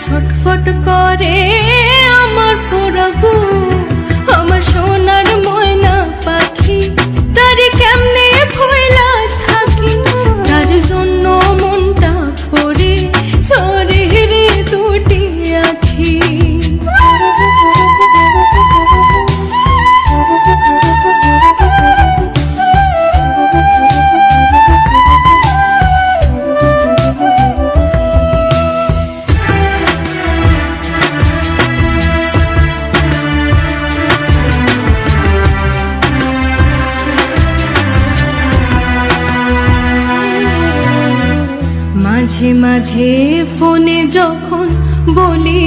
ছটফট করে আমার পোড়া বুক, আমার সোনার ময়না পাখি, তারে কেমনে ভুইলা থাকি, তার জন্য মনটা পড়ে ঝরে রে দুটি আখি। মাঝে মাঝে ফোনে যখন বলি